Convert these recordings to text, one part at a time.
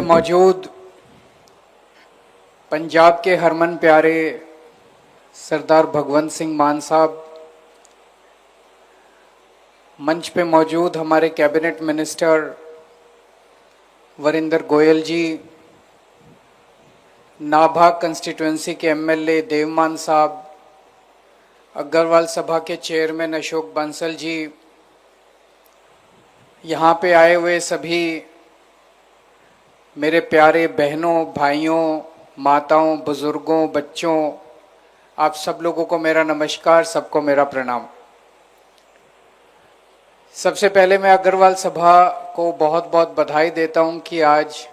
मौजूद पंजाब के हरमन प्यारे सरदार भगवंत सिंह मान साहब, मंच पे मौजूद हमारे कैबिनेट मिनिस्टर वरिंदर गोयल जी, नाभा कंस्टिट्यूंसी के एमएलए देवमान साहब, अग्रवाल सभा के चेयरमैन अशोक बंसल जी, यहाँ पे आए हुए सभी मेरे प्यारे बहनों, भाइयों, माताओं, बुजुर्गों, बच्चों, आप सब लोगों को मेरा नमस्कार, सबको मेरा प्रणाम। सबसे पहले मैं अग्रवाल सभा को बहुत बहुत बधाई देता हूं कि आज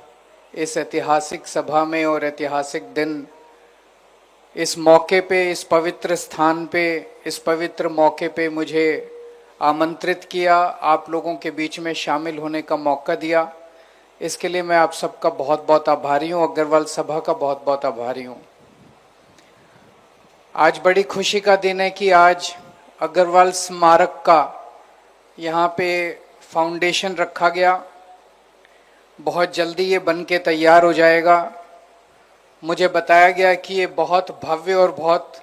इस ऐतिहासिक सभा में और ऐतिहासिक दिन, इस मौके पे, इस पवित्र स्थान पे, इस पवित्र मौके पे मुझे आमंत्रित किया, आप लोगों के बीच में शामिल होने का मौका दिया। इसके लिए मैं आप सबका बहुत बहुत आभारी हूँ, अग्रवाल सभा का बहुत बहुत आभारी हूँ। आज बड़ी खुशी का दिन है कि आज अग्रवाल स्मारक का यहाँ पे फाउंडेशन रखा गया। बहुत जल्दी ये बन के तैयार हो जाएगा। मुझे बताया गया कि ये बहुत भव्य और बहुत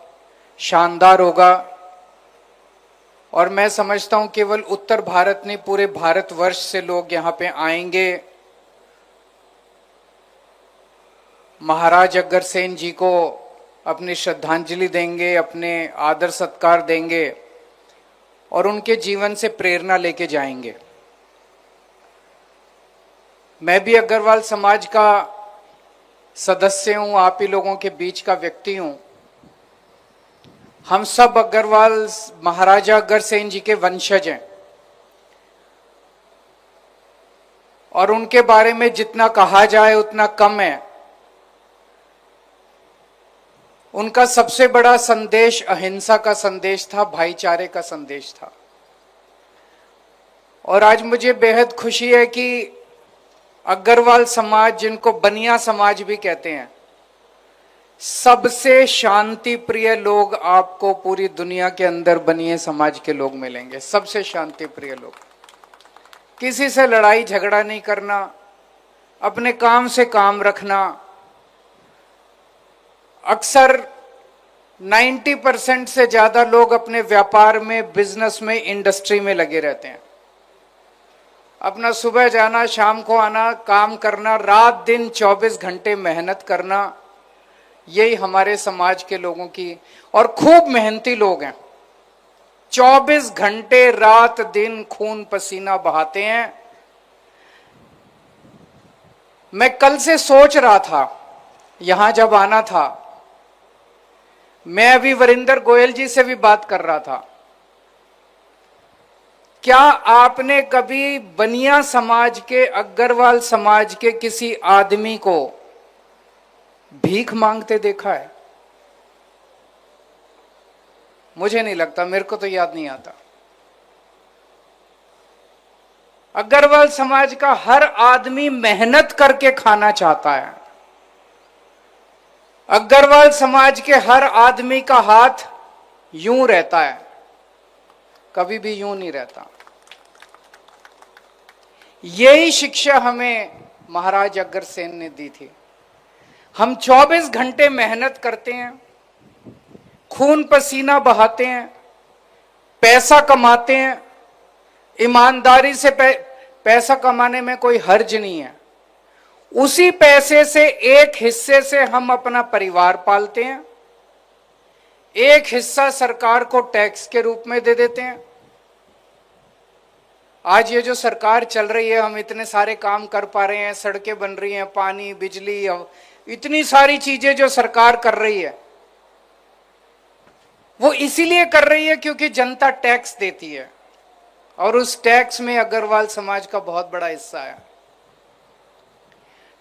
शानदार होगा, और मैं समझता हूँ केवल उत्तर भारत नहीं, पूरे भारतवर्ष से लोग यहाँ पे आएंगे, महाराज अग्रसेन जी को अपनी श्रद्धांजलि देंगे, अपने आदर सत्कार देंगे और उनके जीवन से प्रेरणा लेके जाएंगे। मैं भी अग्रवाल समाज का सदस्य हूं, आप ही लोगों के बीच का व्यक्ति हूं। हम सब अग्रवाल महाराजा अग्रसेन जी के वंशज हैं, और उनके बारे में जितना कहा जाए उतना कम है। उनका सबसे बड़ा संदेश अहिंसा का संदेश था, भाईचारे का संदेश था। और आज मुझे बेहद खुशी है कि अग्रवाल समाज, जिनको बनिया समाज भी कहते हैं, सबसे शांति प्रिय लोग आपको पूरी दुनिया के अंदर बनिए समाज के लोग मिलेंगे। सबसे शांति प्रिय लोग, किसी से लड़ाई झगड़ा नहीं करना, अपने काम से काम रखना। अक्सर 90% से ज्यादा लोग अपने व्यापार में, बिजनेस में, इंडस्ट्री में लगे रहते हैं। अपना सुबह जाना, शाम को आना, काम करना, रात दिन 24 घंटे मेहनत करना, यही हमारे समाज के लोगों की, और खूब मेहनती लोग हैं। 24 घंटे रात दिन खून पसीना बहाते हैं। मैं कल से सोच रहा था, यहां जब आना था, मैं अभी वरिंदर गोयल जी से भी बात कर रहा था, क्या आपने कभी बनिया समाज के, अग्रवाल समाज के किसी आदमी को भीख मांगते देखा है? मुझे नहीं लगता, मेरे को तो याद नहीं आता। अग्रवाल समाज का हर आदमी मेहनत करके खाना चाहता है। अग्रवाल समाज के हर आदमी का हाथ यूं रहता है, कभी भी यूं नहीं रहता। यही शिक्षा हमें महाराज अग्रसेन ने दी थी। हम 24 घंटे मेहनत करते हैं, खून पसीना बहाते हैं, पैसा कमाते हैं। ईमानदारी से पैसा कमाने में कोई हर्ज नहीं है। उसी पैसे से एक हिस्से से हम अपना परिवार पालते हैं, एक हिस्सा सरकार को टैक्स के रूप में दे देते हैं। आज ये जो सरकार चल रही है, हम इतने सारे काम कर पा रहे हैं, सड़कें बन रही हैं, पानी, बिजली, इतनी सारी चीजें जो सरकार कर रही है, वो इसीलिए कर रही है क्योंकि जनता टैक्स देती है, और उस टैक्स में अग्रवाल समाज का बहुत बड़ा हिस्सा है।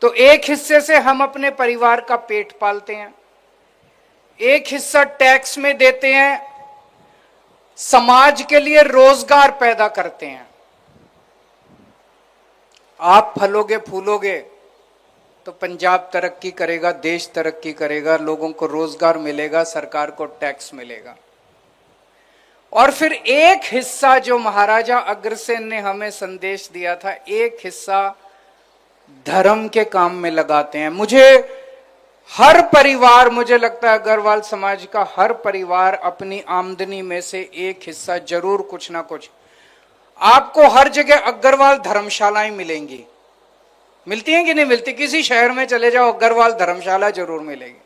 तो एक हिस्से से हम अपने परिवार का पेट पालते हैं, एक हिस्सा टैक्स में देते हैं, समाज के लिए रोजगार पैदा करते हैं। आप फलोगे फूलोगे तो पंजाब तरक्की करेगा, देश तरक्की करेगा, लोगों को रोजगार मिलेगा, सरकार को टैक्स मिलेगा। और फिर एक हिस्सा जो महाराजा अग्रसेन ने हमें संदेश दिया था, एक हिस्सा धर्म के काम में लगाते हैं। हर परिवार, मुझे लगता है अग्रवाल समाज का हर परिवार अपनी आमदनी में से एक हिस्सा जरूर कुछ ना कुछ, आपको हर जगह अग्रवाल धर्मशालाएं मिलेंगी। मिलती हैं कि नहीं मिलती? किसी शहर में चले जाओ अग्रवाल धर्मशाला जरूर मिलेगी,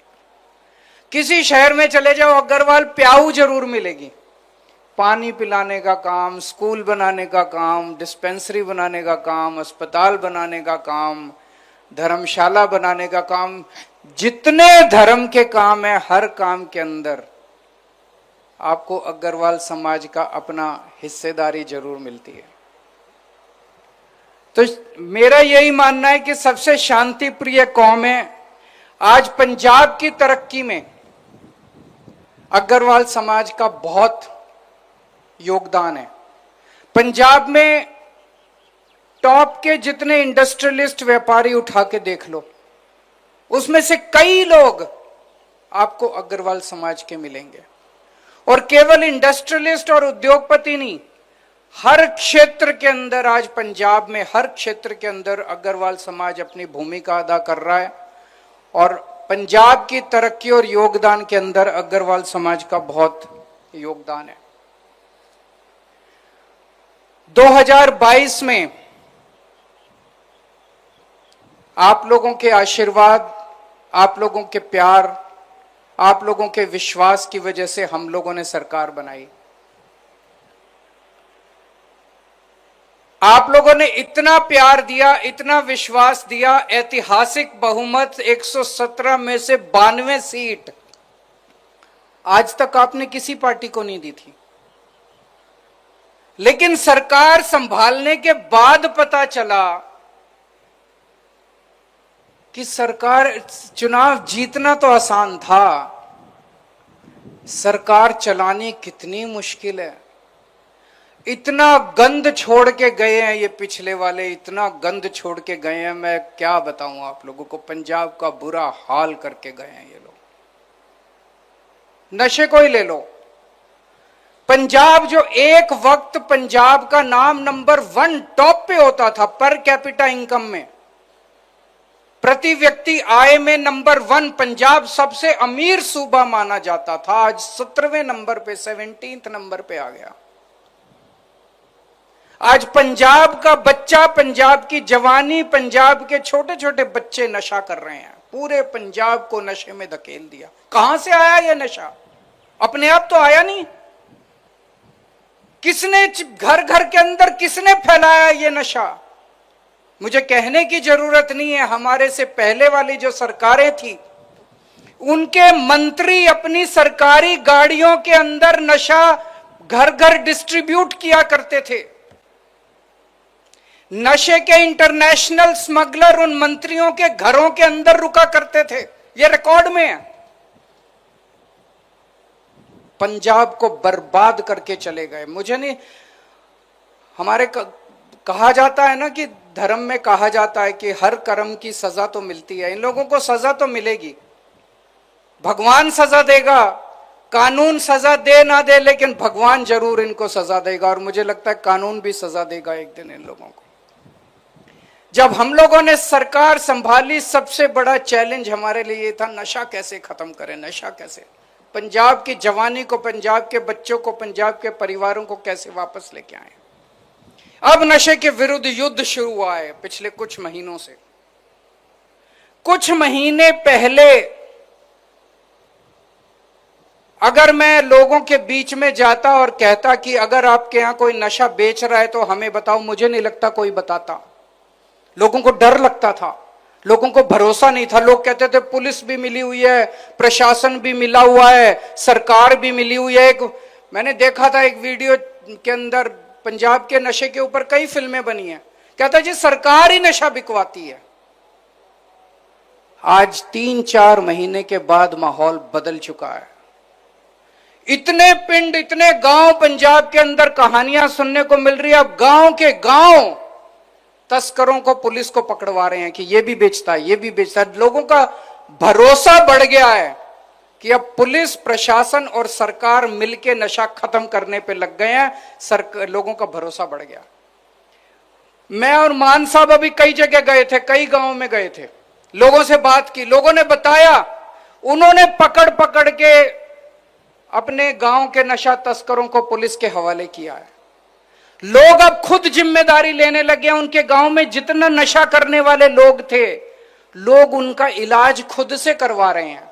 किसी शहर में चले जाओ अग्रवाल प्याऊ जरूर मिलेगी। पानी पिलाने का काम, स्कूल बनाने का काम, डिस्पेंसरी बनाने का काम, अस्पताल बनाने का काम, धर्मशाला बनाने का काम, जितने धर्म के काम है हर काम के अंदर आपको अग्रवाल समाज का अपना हिस्सेदारी जरूर मिलती है। तो मेरा यही मानना है कि सबसे शांति प्रिय कौम है। आज पंजाब की तरक्की में अग्रवाल समाज का बहुत योगदान है। पंजाब में टॉप के जितने इंडस्ट्रियलिस्ट व्यापारी उठा के देख लो, उसमें से कई लोग आपको अग्रवाल समाज के मिलेंगे। और केवल इंडस्ट्रियलिस्ट और उद्योगपति नहीं, हर क्षेत्र के अंदर आज पंजाब में हर क्षेत्र के अंदर अग्रवाल समाज अपनी भूमिका अदा कर रहा है। और पंजाब की तरक्की और योगदान के अंदर अग्रवाल समाज का बहुत योगदान है। 2022 में आप लोगों के आशीर्वाद, आप लोगों के प्यार, आप लोगों के विश्वास की वजह से हम लोगों ने सरकार बनाई। आप लोगों ने इतना प्यार दिया, इतना विश्वास दिया, ऐतिहासिक बहुमत 117 में से 92 सीट आज तक आपने किसी पार्टी को नहीं दी थी। लेकिन सरकार संभालने के बाद पता चला कि सरकार, चुनाव जीतना तो आसान था, सरकार चलानी कितनी मुश्किल है। इतना गंद छोड़ के गए हैं ये पिछले वाले, इतना गंद छोड़ के गए हैं, मैं क्या बताऊं आप लोगों को। पंजाब का बुरा हाल करके गए हैं ये लोग। नशे को ही ले लो, पंजाब जो एक वक्त पंजाब का नाम नंबर 1 टॉप पे होता था पर कैपिटा इनकम में, प्रति व्यक्ति आय में नंबर 1 पंजाब सबसे अमीर सूबा माना जाता था, आज 17वें नंबर पे, 17th नंबर पे आ गया। आज पंजाब का बच्चा, पंजाब की जवानी, पंजाब के छोटे छोटे बच्चे नशा कर रहे हैं। पूरे पंजाब को नशे में धकेल दिया। कहां से आया यह नशा? अपने आप तो आया नहीं। किसने घर घर के अंदर किसने फैलाया ये नशा? मुझे कहने की जरूरत नहीं है, हमारे से पहले वाली जो सरकारें थी उनके मंत्री अपनी सरकारी गाड़ियों के अंदर नशा घर घर डिस्ट्रीब्यूट किया करते थे। नशे के इंटरनेशनल स्मगलर उन मंत्रियों के घरों के अंदर रुका करते थे, यह रिकॉर्ड में है। पंजाब को बर्बाद करके चले गए। मुझे नहीं, हमारे कहा जाता है ना कि धर्म में कहा जाता है कि हर कर्म की सजा तो मिलती है। इन लोगों को सजा तो मिलेगी, भगवान सजा देगा, कानून सजा दे ना दे, लेकिन भगवान जरूर इनको सजा देगा। और मुझे लगता है कानून भी सजा देगा एक दिन इन लोगों को। जब हम लोगों ने सरकार संभाली, सबसे बड़ा चैलेंज हमारे लिए ये था, नशा कैसे खत्म करें, नशा कैसे, पंजाब की जवानी को, पंजाब के बच्चों को, पंजाब के परिवारों को कैसे वापस लेके आए। अब नशे के विरुद्ध युद्ध शुरू हुआ है पिछले कुछ महीनों से। कुछ महीने पहले अगर मैं लोगों के बीच में जाता और कहता कि अगर आपके यहां कोई नशा बेच रहा है तो हमें बताओ, मुझे नहीं लगता कोई बताता। लोगों को डर लगता था, लोगों को भरोसा नहीं था। लोग कहते थे पुलिस भी मिली हुई है, प्रशासन भी मिला हुआ है, सरकार भी मिली हुई है। मैंने देखा था एक वीडियो के अंदर पंजाब के नशे के ऊपर कई फिल्में बनी हैं। कहता जी सरकार ही नशा बिकवाती है। आज 3-4 महीने के बाद माहौल बदल चुका है। इतने पिंड, इतने गांव पंजाब के अंदर कहानियां सुनने को मिल रही है। अब गांव के गांव तस्करों को पुलिस को पकड़वा रहे हैं कि ये भी बेचता है, ये भी बेचता है। लोगों का भरोसा बढ़ गया है कि अब पुलिस, प्रशासन और सरकार मिलकर नशा खत्म करने पे लग गए हैं। लोगों का भरोसा बढ़ गया। मैं और मान साहब अभी कई जगह गए थे, कई गांव में गए थे, लोगों से बात की, लोगों ने बताया उन्होंने पकड़ पकड़ के अपने गांव के नशा तस्करों को पुलिस के हवाले किया है। लोग अब खुद जिम्मेदारी लेने लगे हैं। उनके गांव में जितना नशा करने वाले लोग थे, लोग उनका इलाज खुद से करवा रहे हैं।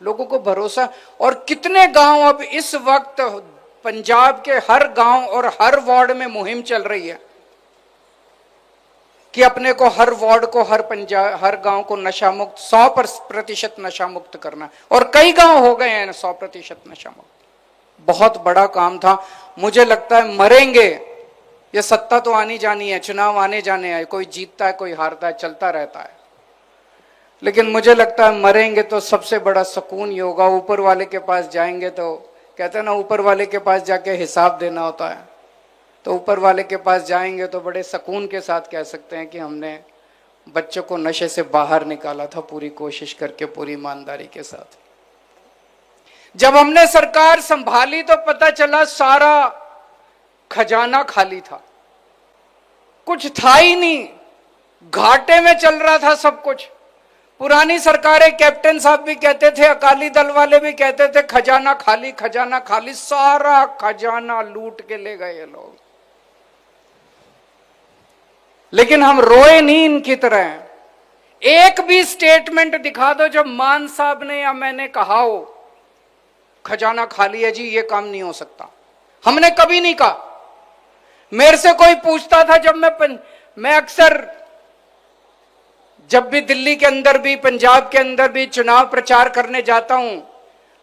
लोगों को भरोसा। और कितने गांव अब इस वक्त पंजाब के हर गांव और हर वार्ड में मुहिम चल रही है कि अपने को हर वार्ड को, हर गांव को नशा मुक्त, 100% नशा मुक्त करना। और कई गांव हो गए हैं 100% नशा मुक्त। बहुत बड़ा काम था। मुझे लगता है मरेंगे, ये सत्ता तो आनी जानी है, चुनाव आने जाने हैं, कोई जीतता है कोई हारता है, चलता रहता है, लेकिन मुझे लगता है मरेंगे तो सबसे बड़ा सुकून ये होगा। ऊपर वाले के पास जाएंगे तो कहते हैं ना, ऊपर वाले के पास जाके हिसाब देना होता है, तो ऊपर वाले के पास जाएंगे तो बड़े सुकून के साथ कह सकते हैं कि हमने बच्चों को नशे से बाहर निकाला था, पूरी कोशिश करके, पूरी ईमानदारी के साथ। जब हमने सरकार संभाली तो पता चला सारा खजाना खाली था, कुछ था ही नहीं, घाटे में चल रहा था सब कुछ। पुरानी सरकारें, कैप्टन साहब भी कहते थे, अकाली दल वाले भी कहते थे, खजाना खाली, खजाना खाली, सारा खजाना लूट के ले गए ये लोग। लेकिन हम रोए नहीं इनकी तरह। एक भी स्टेटमेंट दिखा दो जब मान साहब ने या मैंने कहा हो खजाना खाली है जी, ये काम नहीं हो सकता। हमने कभी नहीं कहा। मेरे से कोई पूछता था, जब मैं अक्सर जब भी दिल्ली के अंदर भी, पंजाब के अंदर भी चुनाव प्रचार करने जाता हूं,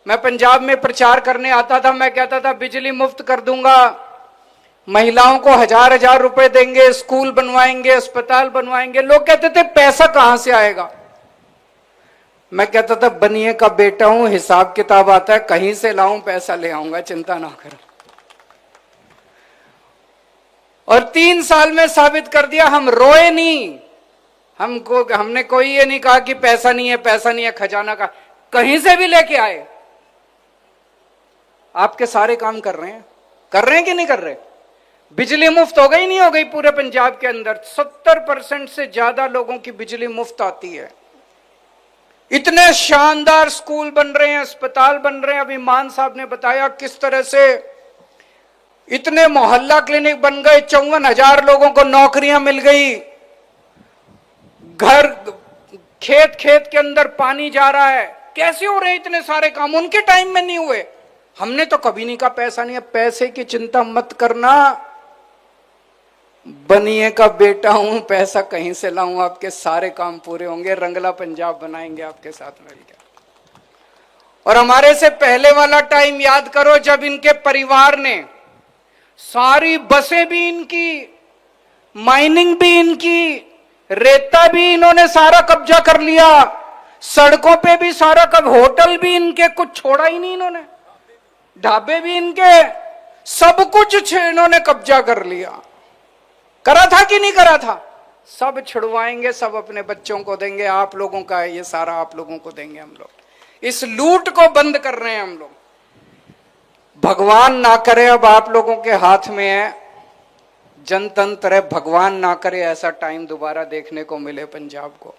मैं पंजाब में प्रचार करने आता था, मैं कहता था बिजली मुफ्त कर दूंगा, महिलाओं को 1000-1000 रुपए देंगे, स्कूल बनवाएंगे, अस्पताल बनवाएंगे। लोग कहते थे पैसा कहां से आएगा? मैं कहता था बनिए का बेटा हूं, हिसाब किताब आता है, कहीं से लाऊं पैसा ले आऊंगा, चिंता ना करो। और 3 साल में साबित कर दिया, हम रोए नहीं। हमने कोई ये नहीं कहा कि पैसा नहीं है, पैसा नहीं है, खजाना का, कहीं से भी लेके आए। आपके सारे काम कर रहे हैं कि नहीं कर रहे? बिजली मुफ्त हो गई नहीं हो गई पूरे पंजाब के अंदर? 70% से ज्यादा लोगों की बिजली मुफ्त आती है। इतने शानदार स्कूल बन रहे हैं, अस्पताल बन रहे हैं। अभी मान साहब ने बताया किस तरह से इतने मोहल्ला क्लिनिक बन गए, 54,000 लोगों को नौकरियां मिल गई। घर, खेत के अंदर पानी जा रहा है। कैसे हो रहे हैं इतने सारे काम? उनके टाइम में नहीं हुए। हमने तो कभी नहीं कहा पैसा नहीं है। पैसे की चिंता मत करना, बनिए का बेटा हूं, पैसा कहीं से लाऊं, आपके सारे काम पूरे होंगे, रंगला पंजाब बनाएंगे आपके साथ मिलकर। और हमारे से पहले वाला टाइम याद करो, जब इनके परिवार ने सारी बसें भी इनकी, माइनिंग भी इनकी, रेता भी इन्होंने सारा कब्जा कर लिया, सड़कों पे भी सारा होटल भी इनके, कुछ छोड़ा ही नहीं इन्होंने, ढाबे भी इनके, सब कुछ इन्होंने कब्जा कर लिया। करा था कि नहीं करा था? सब छुड़वाएंगे, सब अपने बच्चों को देंगे, आप लोगों का है ये सारा, आप लोगों को देंगे हम लोग। इस लूट को बंद कर रहे हैं हम लोग। भगवान ना करे, अब आप लोगों के हाथ में है जनतंत्र है, भगवान ना करे ऐसा टाइम दोबारा देखने को मिले पंजाब को।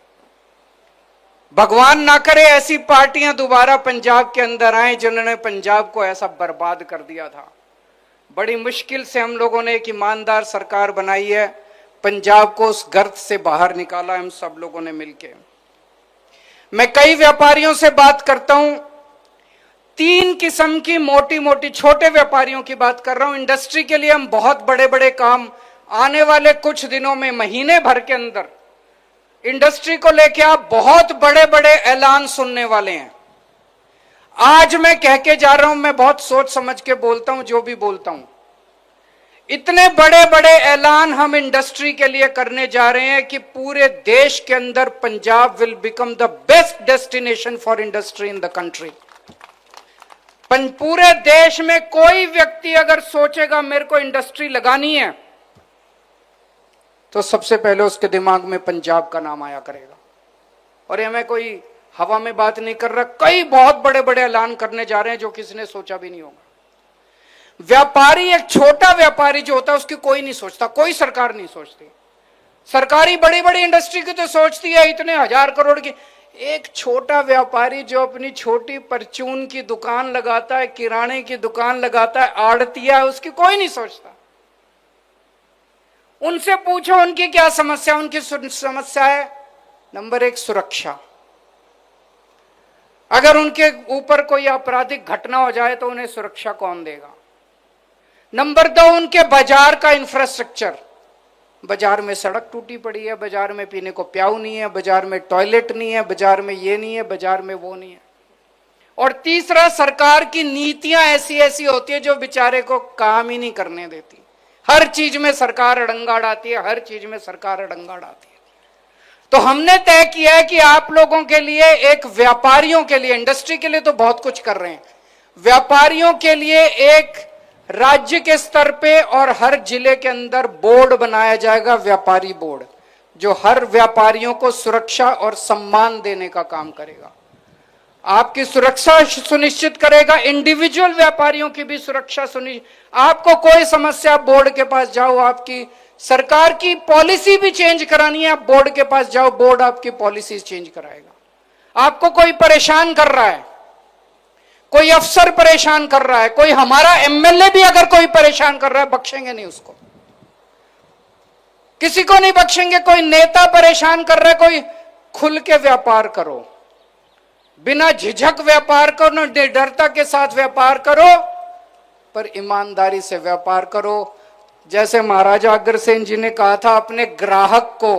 भगवान ना करे ऐसी पार्टियां दोबारा पंजाब के अंदर आए जिन्होंने पंजाब को ऐसा बर्बाद कर दिया था। बड़ी मुश्किल से हम लोगों ने एक ईमानदार सरकार बनाई है, पंजाब को उस गर्त से बाहर निकाला हम सब लोगों ने मिलकर। मैं कई व्यापारियों से बात करता हूं, 3 किस्म की मोटी मोटी, छोटे व्यापारियों की बात कर रहा हूं। इंडस्ट्री के लिए हम बहुत बड़े बड़े काम आने वाले कुछ दिनों में, महीने भर के अंदर इंडस्ट्री को लेकर आप बहुत बड़े बड़े ऐलान सुनने वाले हैं। आज मैं कह के जा रहा हूं, मैं बहुत सोच समझ के बोलता हूं जो भी बोलता हूं। इतने बड़े बड़े ऐलान हम इंडस्ट्री के लिए करने जा रहे हैं कि पूरे देश के अंदर Punjab will become the best destination for industry in the country. पूरे देश में कोई व्यक्ति अगर सोचेगा मेरे को इंडस्ट्री लगानी है, तो सबसे पहले उसके दिमाग में पंजाब का नाम आया करेगा। और ये मैं कोई हवा में बात नहीं कर रहा, कई बहुत बड़े बड़े ऐलान करने जा रहे हैं जो किसी ने सोचा भी नहीं होगा। व्यापारी, एक छोटा व्यापारी जो होता है उसकी कोई नहीं सोचता, कोई सरकार नहीं सोचती। सरकारी बड़ी बड़ी इंडस्ट्री की तो सोचती है इतने 1000 करोड़ की। एक छोटा व्यापारी जो अपनी छोटी परचून की दुकान लगाता है, किराने की दुकान लगाता है, आड़तिया है, उसकी कोई नहीं सोचता। उनसे पूछो उनकी क्या समस्या। उनकी समस्या है नंबर 1 सुरक्षा। अगर उनके ऊपर कोई आपराधिक घटना हो जाए तो उन्हें सुरक्षा कौन देगा। नंबर 2 उनके बाजार का इंफ्रास्ट्रक्चर। बाजार में सड़क टूटी पड़ी है, बाजार में पीने को प्याऊ नहीं है, बाजार में टॉयलेट नहीं है, बाजार में ये नहीं है, बाजार में वो नहीं है। और तीसरा सरकार की नीतियां ऐसी ऐसी होती है जो बेचारे को काम ही नहीं करने देती। हर चीज में सरकार अड़ंगा डालती है, हर चीज में सरकार अड़ंगा डालती है। तो हमने तय किया है कि आप लोगों के लिए, एक व्यापारियों के लिए, इंडस्ट्री के लिए तो बहुत कुछ कर रहे हैं, व्यापारियों के लिए एक राज्य के स्तर पे और हर जिले के अंदर बोर्ड बनाया जाएगा, व्यापारी बोर्ड, जो हर व्यापारियों को सुरक्षा और सम्मान देने का काम करेगा, आपकी सुरक्षा सुनिश्चित करेगा, इंडिविजुअल व्यापारियों की भी सुरक्षा सुनिश्चित। आपको कोई समस्या, बोर्ड के पास जाओ, आपकी सरकार की पॉलिसी भी चेंज करानी है, आप बोर्ड के पास जाओ, बोर्ड आपकी पॉलिसी चेंज कराएगा। आपको कोई परेशान कर रहा है, कोई अफसर परेशान कर रहा है, कोई हमारा एमएलए भी अगर कोई परेशान कर रहा है, बख्शेंगे नहीं उसको, किसी को नहीं बख्शेंगे। कोई नेता परेशान कर रहा है, कोई खुल के व्यापार करो, बिना झिझक व्यापार करो, निडरता के साथ व्यापार करो, पर ईमानदारी से व्यापार करो। जैसे महाराजा अग्रसेन जी ने कहा था, अपने ग्राहक को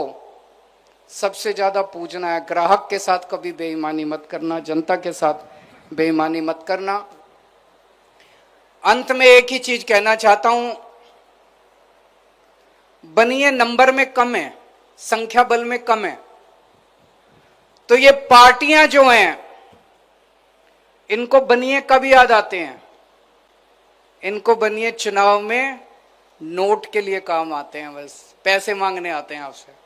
सबसे ज्यादा पूजना है, ग्राहक के साथ कभी बेईमानी मत करना, जनता के साथ बेईमानी मत करना। अंत में एक ही चीज कहना चाहता हूं, बनिए नंबर में कम है, संख्या बल में कम है, तो ये पार्टियां जो हैं इनको बनिए कब याद आते हैं, इनको बनिए चुनाव में नोट के लिए काम आते हैं, बस पैसे मांगने आते हैं आपसे।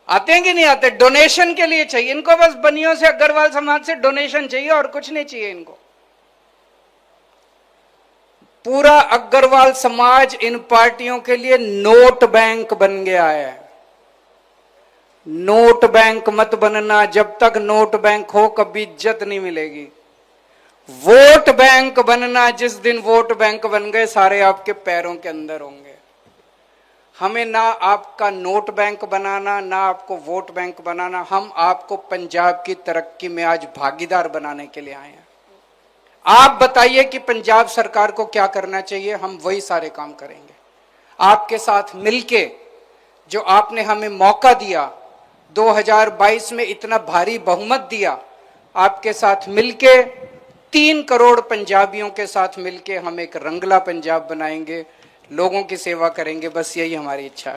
आते हैं कि नहीं आते? डोनेशन के लिए चाहिए इनको, बस बनियों से, अग्रवाल समाज से डोनेशन चाहिए और कुछ नहीं चाहिए इनको। पूरा अग्रवाल समाज इन पार्टियों के लिए नोट बैंक बन गया है। नोट बैंक मत बनना, जब तक नोट बैंक हो कभी इज्जत नहीं मिलेगी। वोट बैंक बनना, जिस दिन वोट बैंक बन गए सारे आपके पैरों के अंदर होंगे। हमें ना आपका नोट बैंक बनाना, ना आपको वोट बैंक बनाना, हम आपको पंजाब की तरक्की में आज भागीदार बनाने के लिए आए हैं। आप बताइए कि पंजाब सरकार को क्या करना चाहिए, हम वही सारे काम करेंगे। आपके साथ मिलके, जो आपने हमें मौका दिया, 2022 में इतना भारी बहुमत दिया, आपके साथ मिलके 3 करोड़ पंजाबियों के साथ मिलके हम एक रंगला पंजाब बनाएंगे, लोगों की सेवा करेंगे। बस यही हमारी इच्छा है।